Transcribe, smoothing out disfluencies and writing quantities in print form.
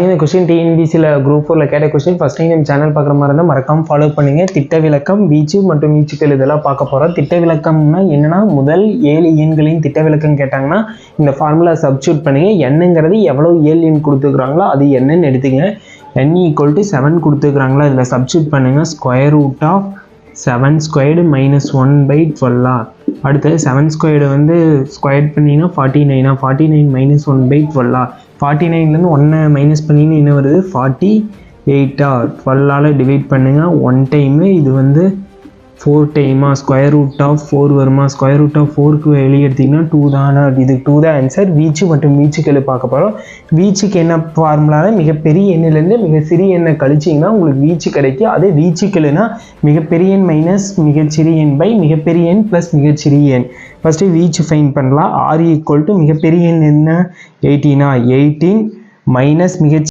இந்த கொஸ்டின் டிஎன்பிசியில் குரூப் 4ல் கேட்ட கொஸ்டின். ஃபஸ்ட் டைம் நம்ம சேனல் பார்க்குற மாதிரி இருந்தால் மறக்காமல் ஃபாலோ பண்ணுங்க. திட்ட விளக்கம், வீச்சு மற்றும் வீச்சுக்கள் இதெல்லாம் பார்க்க போகிறோம். திட்ட விளக்கம்னா என்னன்னா, முதல் 7 எண்களின் திட்ட விளக்கம் கேட்டாங்கன்னா இந்த ஃபார்முலா சப்ஸ்டியூட் பண்ணுங்க. என்னங்கிறது எவ்வளோ 7 எண் கொடுத்துருக்குறாங்களோ அது என்னன்னு எடுத்துங்க. n = 7 கொடுத்துருக்குறாங்களா, இதில் சப்ஸ்டியூட் பண்ணுங்க. Square root of 7 squared -1/12. அடுத்தது 7 ஸ்கொயர்டு வந்து ஸ்கொயர் பண்ணிங்கன்னா 49. 49 -1/12. 49லேருந்து 1 மைனஸ் பண்ணிங்கன்னா என்ன வருது, 48. 12ஆல் டிவைட் பண்ணுங்கள் 1 டைமு. இது வந்து 4 டைமா. ஸ்கொயர் ரூட் ஆஃப் 4 வருமா, ஸ்கொயர் ரூட் ஆஃப் 4க்கு வெளியே எடுத்திங்கன்னா 2 தானே. இது 2 தான் ஆன்சர். வீச்சு மற்றும் வீச்சுக்கள் பார்க்க போகிறோம். வீச்சுக்கு என்ன ஃபார்முலாவில் மிகப்பெரிய எண்ணிலேருந்து மிக சிறிய எண்ணை கழிச்சிங்கன்னா உங்களுக்கு வீச்சு கிடைக்கும். அதே வீச்சுக்கள்னா மிகப்பெரிய எண் மைனஸ் மிகச்சிறிய எண் பை மிகப்பெரிய எண் ப்ளஸ் மிகச்சிறிய எண். ஃபஸ்ட்டு வீச்சு ஃபைன் பண்ணலாம். R = மிகப்பெரிய எண் என்ன, 18. 18 மைனஸ் மிகச்சிறிய